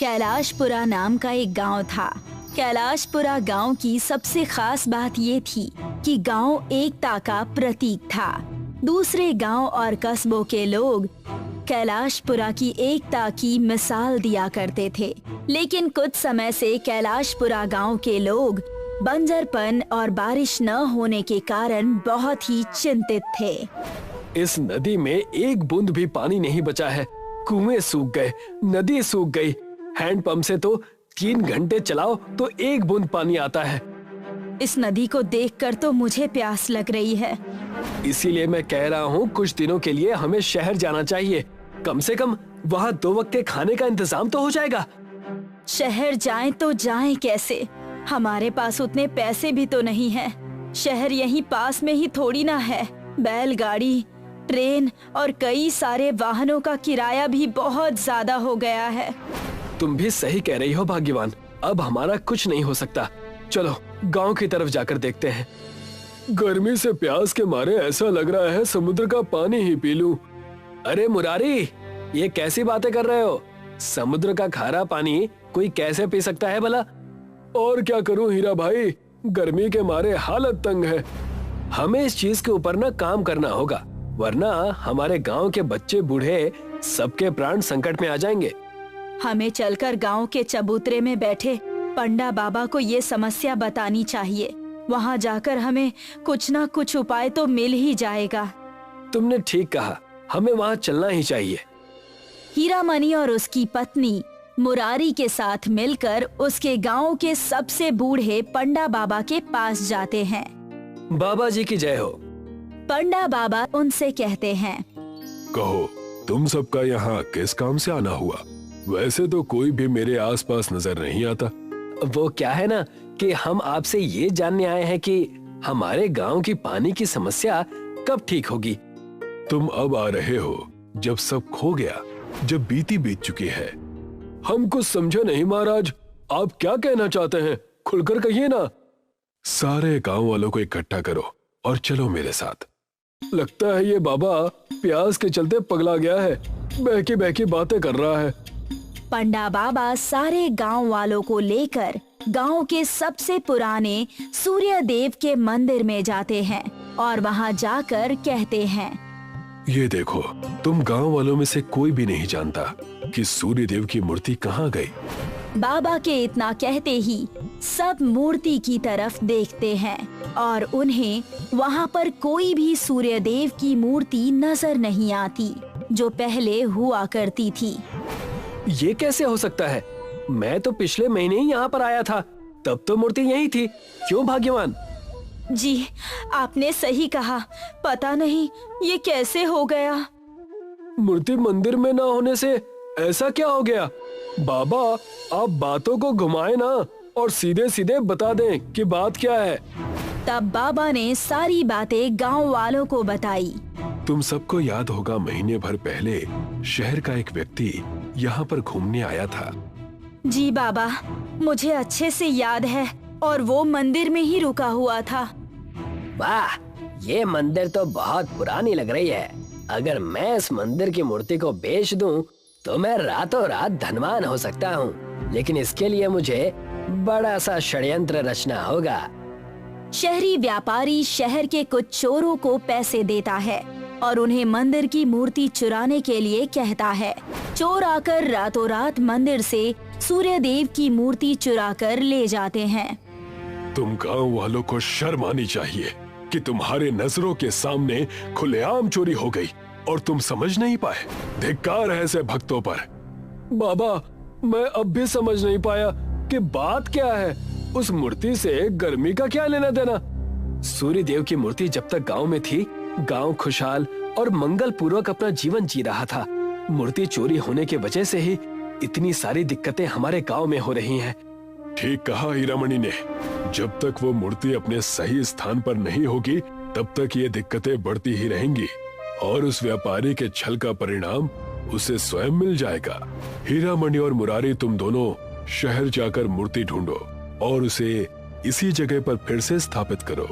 कैलाशपुरा नाम का एक गांव था। कैलाशपुरा गांव की सबसे खास बात ये थी कि गांव एकता का प्रतीक था। दूसरे गांव और कस्बों के लोग कैलाशपुरा की एकता की मिसाल दिया करते थे, लेकिन कुछ समय से कैलाशपुरा गांव के लोग बंजरपन और बारिश न होने के कारण बहुत ही चिंतित थे। इस नदी में एक बूंद भी पानी नहीं बचा है। कुएं सूख गए, नदी सूख गई। हैंडपंप से तो 3 घंटे चलाओ तो एक बूंद पानी आता है। इस नदी को देखकर तो मुझे प्यास लग रही है। इसीलिए मैं कह रहा हूँ कुछ दिनों के लिए हमें शहर जाना चाहिए। कम से कम वहाँ 2 वक्त के खाने का इंतजाम तो हो जाएगा। शहर जाएं तो जाएं कैसे? हमारे पास उतने पैसे भी तो नहीं हैं। शहर यहीं पास में ही थोड़ी ना है। बैलगाड़ी, ट्रेन और कई सारे वाहनों का किराया भी बहुत ज्यादा हो गया है। तुम भी सही कह रही हो भाग्यवान। अब हमारा कुछ नहीं हो सकता। चलो गांव की तरफ जाकर देखते हैं। गर्मी से प्यास के मारे ऐसा लग रहा है समुद्र का पानी ही पी लूं। अरे मुरारी, ये कैसी बातें कर रहे हो? समुद्र का खारा पानी कोई कैसे पी सकता है भला? और क्या करूं हीरा भाई, गर्मी के मारे हालत तंग है। हमें इस चीज के ऊपर ना काम करना होगा, वरना हमारे गांव के बच्चे बूढ़े सबके प्राण संकट में आ जाएंगे। हमें चलकर गांव के चबूतरे में बैठे पंडा बाबा को ये समस्या बतानी चाहिए। वहां जाकर हमें कुछ ना कुछ उपाय तो मिल ही जाएगा। तुमने ठीक कहा, हमें वहां चलना ही चाहिए। हीरामणि और उसकी पत्नी मुरारी के साथ मिलकर उसके गांव के सबसे बूढ़े पंडा बाबा के पास जाते हैं। बाबा जी की जय हो। पंडा बाबा उनसे कहते हैं, कहो, तुम सबका यहाँ किस काम से आना हुआ? वैसे तो कोई भी मेरे आसपास नजर नहीं आता। वो क्या है ना कि हम आपसे ये जानने आए हैं कि हमारे गांव की पानी की समस्या कब ठीक होगी। तुम अब आ रहे हो जब सब खो गया, जब बीती बीत चुकी है। हम कुछ समझे नहीं महाराज, आप क्या कहना चाहते हैं? खुलकर कहिए ना। सारे गांव वालों को इकट्ठा करो और चलो मेरे साथ। लगता है ये बाबा प्यास के चलते पगला गया है, बहकी बहकी बातें कर रहा है। पंडा बाबा सारे गांव वालों को लेकर गांव के सबसे पुराने सूर्य देव के मंदिर में जाते हैं और वहां जाकर कहते हैं, ये देखो, तुम गांव वालों में से कोई भी नहीं जानता कि सूर्य देव की मूर्ति कहाँ गई। बाबा के इतना कहते ही सब मूर्ति की तरफ देखते हैं और उन्हें वहां पर कोई भी सूर्य देव की मूर्ति नजर नहीं आती जो पहले हुआ करती थी। ये कैसे हो सकता है? मैं तो पिछले महीने ही यहाँ पर आया था, तब तो मूर्ति यही थी। क्यों भाग्यवान? जी, आपने सही कहा। पता नहीं ये कैसे हो गया। मूर्ति मंदिर में ना होने से ऐसा क्या हो गया? बाबा, आप बातों को घुमाए ना और सीधे सीधे बता दें कि बात क्या है। तब बाबा ने सारी बातें गांव वालों को बताई। तुम सबको याद होगा, महीने भर पहले शहर का एक व्यक्ति यहाँ पर घूमने आया था। जी बाबा, मुझे अच्छे से याद है और वो मंदिर में ही रुका हुआ था। वाह, ये मंदिर तो बहुत पुरानी लग रही है। अगर मैं इस मंदिर की मूर्ति को बेच दूं, तो मैं रातों रात धनवान हो सकता हूँ, लेकिन इसके लिए मुझे बड़ा सा षड्यंत्र रचना होगा। शहरी व्यापारी शहर के कुछ चोरों को पैसे देता है और उन्हें मंदिर की मूर्ति चुराने के लिए कहता है। चोर आकर रातों रात मंदिर से सूर्य देव की मूर्ति चुरा कर ले जाते हैं। तुम गांव वालों को शर्म आनी चाहिए कि तुम्हारे नजरों के सामने खुलेआम चोरी हो गई और तुम समझ नहीं पाए। धिक्कार है ऐसे भक्तों पर। बाबा, मैं अब भी समझ नहीं पाया कि बात क्या है। उस मूर्ति से गर्मी का क्या लेना देना? सूर्य देव की मूर्ति जब तक गांव में थी, गांव खुशहाल और मंगल पूर्वक अपना जीवन जी रहा था। मूर्ति चोरी होने की वजह से ही इतनी सारी दिक्कतें हमारे गांव में हो रही हैं। ठीक कहा हीरामणि ने। जब तक वो मूर्ति अपने सही स्थान पर नहीं होगी, तब तक ये दिक्कतें बढ़ती ही रहेंगी और उस व्यापारी के छल का परिणाम उसे स्वयं मिल जाएगा। हीरामणि और मुरारी, तुम दोनों शहर जाकर मूर्ति ढूंढो और उसे इसी जगह पर फिर से स्थापित करो।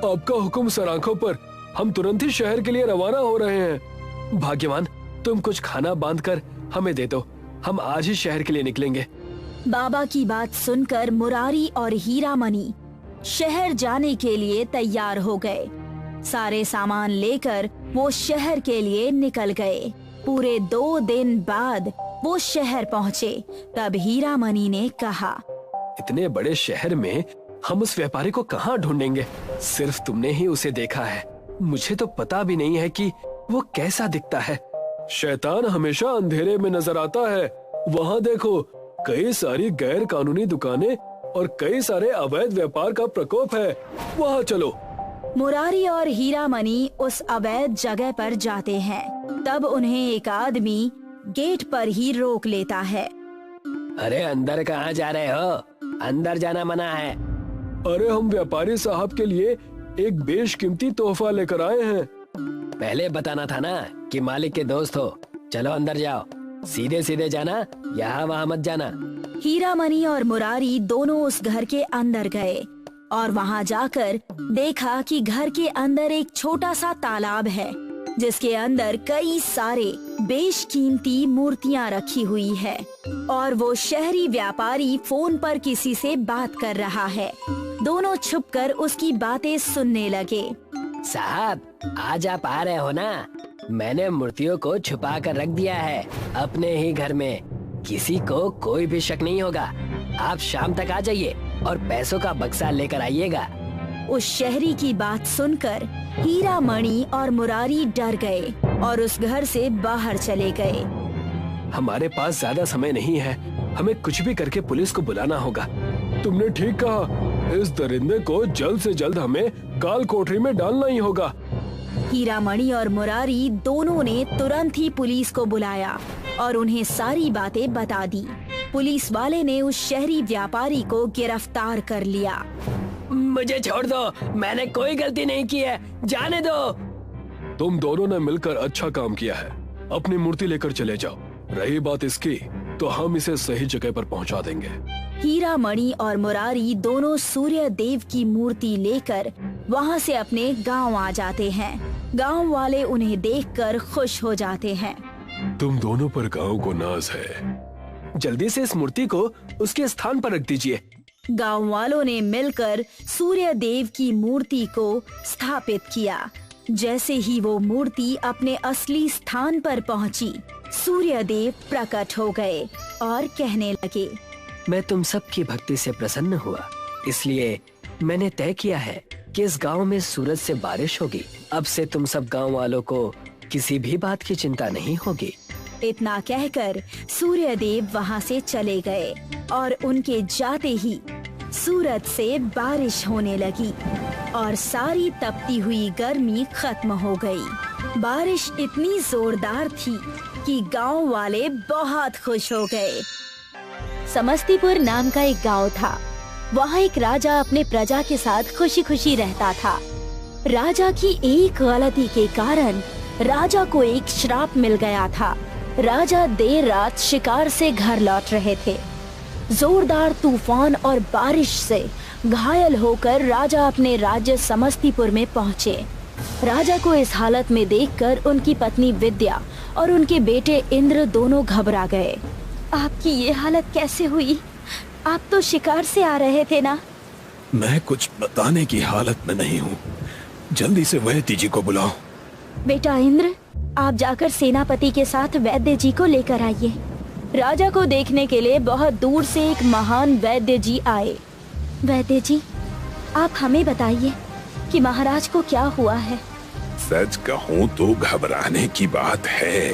आपका हुक्म सर आंखों पर। हम तुरंत ही शहर के लिए रवाना हो रहे हैं। भाग्यवान, तुम कुछ खाना बांधकर हमें दे दो। हम आज ही शहर के लिए निकलेंगे। बाबा की बात सुनकर मुरारी और हीरामणि शहर जाने के लिए तैयार हो गए। सारे सामान लेकर वो शहर के लिए निकल गए। पूरे 2 दिन बाद वो शहर पहुँचे। तब हीरामणि ने कहा, इतने बड़े शहर में हम उस व्यापारी को कहाँ ढूंढेंगे? सिर्फ तुमने ही उसे देखा है, मुझे तो पता भी नहीं है कि वो कैसा दिखता है। शैतान हमेशा अंधेरे में नजर आता है। वहाँ देखो, कई सारी गैर कानूनी दुकानें और कई सारे अवैध व्यापार का प्रकोप है। वहाँ चलो। मुरारी और हीरामणि उस अवैध जगह पर जाते हैं। तब उन्हें एक आदमी गेट पर ही रोक लेता है। अरे अंदर कहाँ जा रहे हो? अंदर जाना मना है। अरे हम व्यापारी साहब के लिए एक बेशकीमती तोहफा लेकर आए हैं। पहले बताना था ना कि मालिक के दोस्त हो। चलो अंदर जाओ, सीधे सीधे जाना, यहाँ वहाँ मत जाना। हीरामणि और मुरारी दोनों उस घर के अंदर गए और वहाँ जाकर देखा कि घर के अंदर एक छोटा सा तालाब है, जिसके अंदर कई सारे बेशकीमती मूर्तियाँ रखी हुई है और वो शहरी व्यापारी फोन पर किसी से बात कर रहा है। दोनों छुपकर उसकी बातें सुनने लगे। साहब, आज आप आ रहे हो ना? मैंने मूर्तियों को छुपा कर रख दिया है अपने ही घर में। किसी को कोई भी शक नहीं होगा। आप शाम तक आ जाइए और पैसों का बक्सा लेकर आइएगा। उस शहरी की बात सुनकर हीरामणि और मुरारी डर गए और उस घर से बाहर चले गए। हमारे पास ज्यादा समय नहीं है, हमें कुछ भी करके पुलिस को बुलाना होगा। तुमने ठीक कहा, इस दरिंदे को जल्द से जल्द हमें काल कोठरी में डालना ही होगा। हीरामणि और मुरारी दोनों ने तुरंत ही पुलिस को बुलाया और उन्हें सारी बातें बता दी। पुलिस वाले ने उस शहरी व्यापारी को गिरफ्तार कर लिया। मुझे छोड़ दो, मैंने कोई गलती नहीं की है, जाने दो। तुम दोनों ने मिलकर अच्छा काम किया है। अपनी मूर्ति लेकर चले जाओ। रही बात इसकी, तो हम इसे सही जगह पर पहुंचा देंगे। हीरामणि और मुरारी दोनों सूर्य देव की मूर्ति लेकर वहां से अपने गांव आ जाते हैं। गांव वाले उन्हें देखकर खुश हो जाते हैं। तुम दोनों पर गांव को नाज है। जल्दी से इस मूर्ति को उसके स्थान पर रख दीजिए। गांव वालों ने मिलकर सूर्य देव की मूर्ति को स्थापित किया। जैसे ही वो मूर्ति अपने असली स्थान पर पहुंची, सूर्य देव प्रकट हो गए और कहने लगे, मैं तुम सबकी भक्ति से प्रसन्न हुआ, इसलिए मैंने तय किया है कि इस गांव में सूरज से बारिश होगी। अब से तुम सब गांव वालों को किसी भी बात की चिंता नहीं होगी। इतना कहकर सूर्य देव वहाँ से चले गए और उनके जाते ही सूरज से बारिश होने लगी और सारी तपती हुई गर्मी खत्म हो गई। बारिश इतनी जोरदार थी कि गांव वाले बहुत खुश हो गए। समस्तीपुर नाम का एक गांव था। वहाँ एक राजा अपने प्रजा के साथ खुशी खुशी रहता था। राजा की एक गलती के कारण राजा को एक श्राप मिल गया था। राजा देर रात शिकार से घर लौट रहे थे। जोरदार तूफान और बारिश से घायल होकर राजा अपने राज्य समस्तीपुर में पहुँचे। राजा को इस हालत में देखकर उनकी पत्नी विद्या और उनके बेटे इंद्र दोनों घबरा गए। आपकी ये हालत कैसे हुई? आप तो शिकार से आ रहे थे ना? मैं कुछ बताने की हालत में नहीं हूँ। जल्दी से वैद्य जी को बुलाओ। बेटा इंद्र, आप जाकर सेनापति के साथ वैद्य जी को लेकर आइए। राजा को देखने के लिए बहुत दूर से एक महान वैद्य जी आए। वैद्य जी, आप हमें बताइए कि महाराज को क्या हुआ है। सच कहूँ तो घबराने की बात है।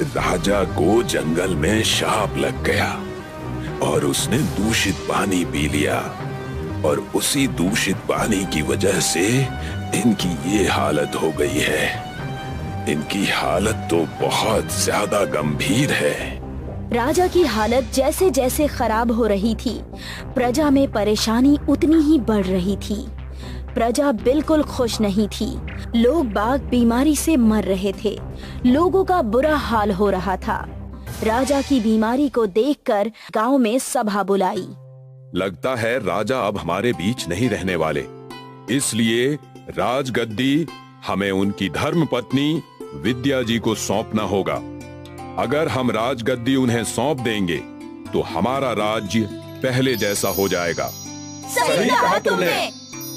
राजा को जंगल में शाप लग गया और उसने दूषित पानी पी लिया और उसी दूषित पानी की वजह से इनकी ये हालत हो गई है। इनकी हालत तो बहुत ज्यादा गंभीर है। राजा की हालत जैसे जैसे खराब हो रही थी, प्रजा में परेशानी उतनी ही बढ़ रही थी। प्रजा बिल्कुल खुश नहीं थी। लोग बाग बीमारी से मर रहे थे। लोगों का बुरा हाल हो रहा था। राजा की बीमारी को देखकर गांव में सभा बुलाई। लगता है राजा अब हमारे बीच नहीं रहने वाले, इसलिए राजगद्दी हमें उनकी धर्म पत्नी विद्या जी को सौंपना होगा। अगर हम राजगद्दी उन्हें सौंप देंगे तो हमारा राज्य पहले जैसा हो जाएगा। सही कहा तुमने।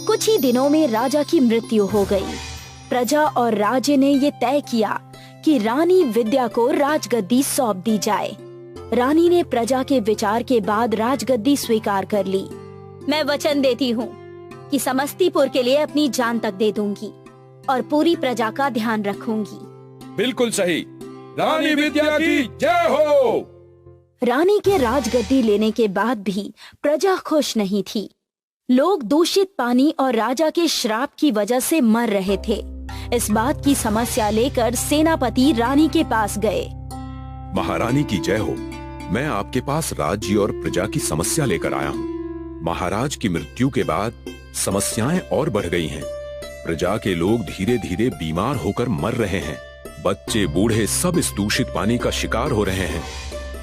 कुछ ही दिनों में राजा की मृत्यु हो गई। प्रजा और राज्य ने ये तय किया कि रानी विद्या को राजगद्दी सौंप दी जाए। रानी ने प्रजा के विचार के बाद राजगद्दी स्वीकार कर ली। मैं वचन देती हूँ कि समस्तीपुर के लिए अपनी जान तक दे दूंगी और पूरी प्रजा का ध्यान रखूंगी। बिल्कुल सही। रानी विद्या की जय हो। रानी के राजगद्दी लेने के बाद भी प्रजा खुश नहीं थी। लोग दूषित पानी और राजा के श्राप की वजह से मर रहे थे। इस बात की समस्या लेकर सेनापति रानी के पास गए। महारानी की जय हो। मैं आपके पास राज्य और प्रजा की समस्या लेकर आया हूँ। महाराज की मृत्यु के बाद समस्याएं और बढ़ गई हैं। प्रजा के लोग धीरे धीरे बीमार होकर मर रहे हैं। बच्चे बूढ़े सब इस दूषित पानी का शिकार हो रहे हैं।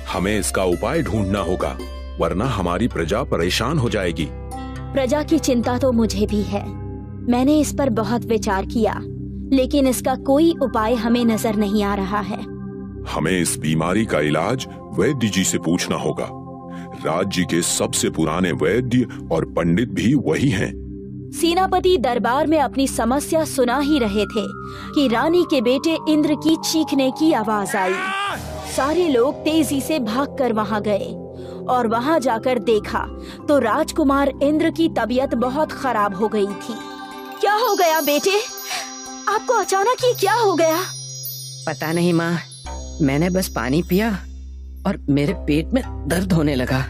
हमें इसका उपाय ढूंढना होगा, वरना हमारी प्रजा परेशान हो जाएगी। प्रजा की चिंता तो मुझे भी है। मैंने इस पर बहुत विचार किया, लेकिन इसका कोई उपाय हमें नजर नहीं आ रहा है। हमें इस बीमारी का इलाज वैद्य जी से पूछना होगा। राज्य के सबसे पुराने वैद्य और पंडित भी वही हैं। सेनापति दरबार में अपनी समस्या सुना ही रहे थे कि रानी के बेटे इंद्र की चीखने की आवाज आई। सारे लोग तेजी से भागकर वहां गए और वहां जाकर देखा तो राजकुमार इंद्र की तबीयत बहुत खराब हो गई थी। क्या हो गया बेटे? आपको अचानक ही क्या हो गया? पता नहीं माँ, मैंने बस पानी पिया और मेरे पेट में दर्द होने लगा।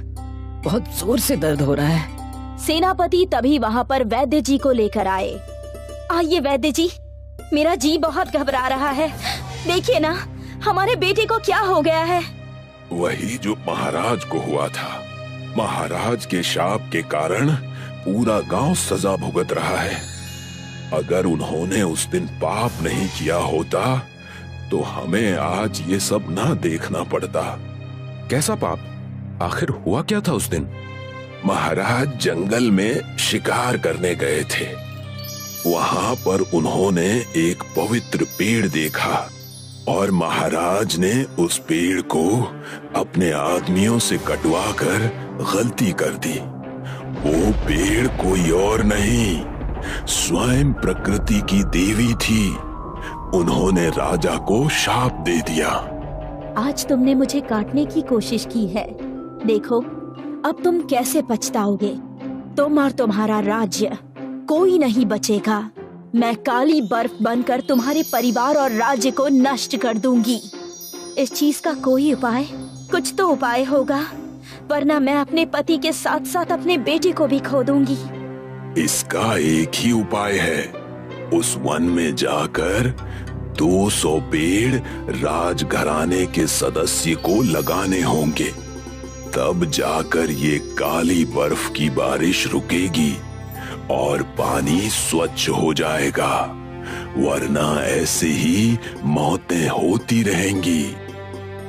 बहुत जोर से दर्द हो रहा है। सेनापति तभी वहाँ पर वैद्य जी को लेकर आए। आइए वैद्य जी, मेरा जी बहुत घबरा रहा है। देखिए ना, हमारे बेटे को क्या हो गया है। वही जो महाराज को हुआ था। महाराज के शाप के कारण पूरा गांव सजा भुगत रहा है। अगर उन्होंने उस दिन पाप नहीं किया होता तो हमें आज ये सब ना देखना पड़ता। कैसा पाप? आखिर हुआ क्या था उस दिन? महाराज जंगल में शिकार करने गए थे। वहां पर उन्होंने एक पवित्र पेड़ देखा और महाराज ने उस पेड़ को अपने आदमियों से कटवाकर गलती कर दी। वो पेड़ कोई और नहीं, स्वयं प्रकृति की देवी थी। उन्होंने राजा को शाप दे दिया। आज तुमने मुझे काटने की कोशिश की है। देखो, अब तुम कैसे पछताओगे। तुम और तुम्हारा राज्य, कोई नहीं बचेगा। मैं काली बर्फ बनकर तुम्हारे परिवार और राज्य को नष्ट कर दूंगी। इस चीज का कोई उपाय, कुछ तो उपाय होगा, वरना मैं अपने पति के साथ साथ अपने बेटे को भी खो दूंगी। इसका एक ही उपाय है। उस वन में जाकर 200 पेड़ राजघराने के सदस्य को लगाने होंगे। तब जाकर ये काली बर्फ की बारिश रुकेगी और पानी स्वच्छ हो जाएगा, वरना ऐसे ही मौतें होती रहेंगी।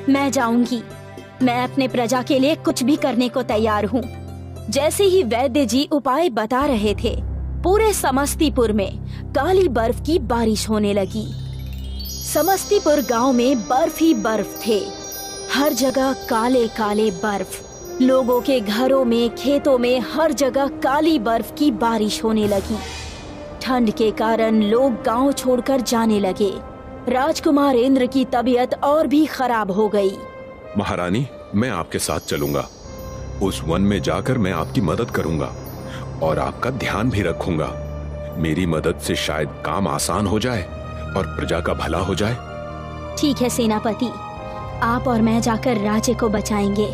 मैं जाऊंगी। मैं अपने प्रजा के लिए कुछ भी करने को तैयार हूँ। जैसे ही वैद्य जी उपाय बता रहे थे, पूरे समस्तीपुर में काली बर्फ की बारिश होने लगी। समस्तीपुर गांव में बर्फ ही बर्फ थे। हर जगह काले काले बर्फ। लोगों के घरों में, खेतों में, हर जगह काली बर्फ की बारिश होने लगी। ठंड के कारण लोग गांव छोड़कर जाने लगे। राजकुमार इंद्र की तबीयत और भी खराब हो गई। महारानी, मैं आपके साथ चलूंगा। उस वन में जाकर मैं आपकी मदद करूंगा और आपका ध्यान भी रखूंगा। मेरी मदद से शायद काम आसान हो जाए और प्रजा का भला हो जाए। ठीक है सेनापति, आप और मैं जाकर राज्य को बचाएंगे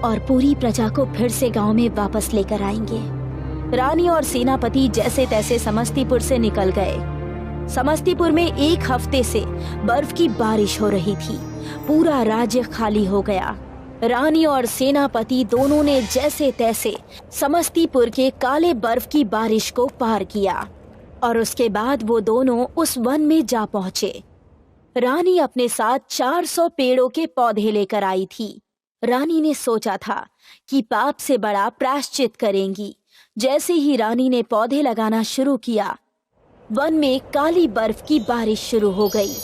और पूरी प्रजा को फिर से गांव में वापस लेकर आएंगे। रानी और सेनापति जैसे तैसे समस्तीपुर से निकल गए। समस्तीपुर में एक हफ्ते से बर्फ की बारिश हो रही थी। पूरा राज्य खाली हो गया। रानी और सेनापति दोनों ने जैसे तैसे समस्तीपुर के काले बर्फ की बारिश को पार किया और उसके बाद वो दोनों उस वन में जा पहुंचे। रानी अपने साथ 400 पेड़ों के पौधे लेकर आई थी। रानी ने सोचा था कि पाप से बड़ा प्रायश्चित करेंगी। जैसे ही रानी ने पौधे लगाना शुरू किया, वन में काली बर्फ की बारिश शुरू हो गई।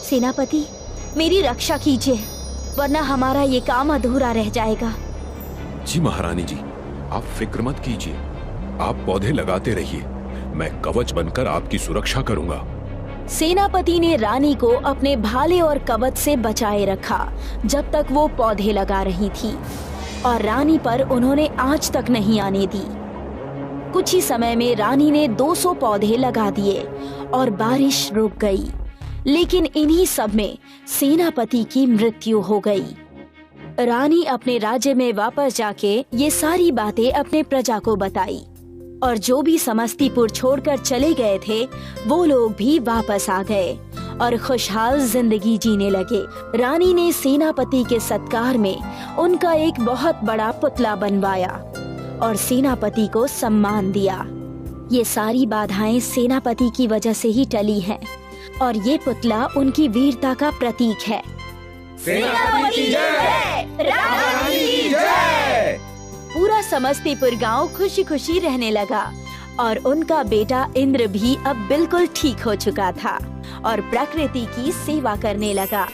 सेनापति, मेरी रक्षा कीजिए। वरना हमारा ये काम अधूरा रह जाएगा। जी महारानी जी, आप फिक्र मत कीजिए, आप पौधे लगाते रहिए, मैं कवच बनकर आपकी सुरक्षा करूंगा। सेनापति ने रानी को अपने भाले और कवच से बचाए रखा जब तक वो पौधे लगा रही थी, और रानी पर उन्होंने आंच तक नहीं आने दी। कुछ ही समय में रानी ने 200 पौधे लगा दिए और बारिश रुक गई। लेकिन इन्हीं सब में सेनापति की मृत्यु हो गई। रानी अपने राज्य में वापस जाके ये सारी बातें अपने प्रजा को बताई, और जो भी समस्तीपुर छोड़कर चले गए थे वो लोग भी वापस आ गए और खुशहाल जिंदगी जीने लगे। रानी ने सेनापति के सत्कार में उनका एक बहुत बड़ा पुतला बनवाया और सेनापति को सम्मान दिया। ये सारी बाधाएं सेनापति की वजह से ही टली हैं, और ये पुतला उनकी वीरता का प्रतीक है। सेनापति की जय, रानी की जय। पूरा समस्तीपुर गांव खुशी खुशी रहने लगा, और उनका बेटा इंद्र भी अब बिल्कुल ठीक हो चुका था और प्रकृति की सेवा करने लगा।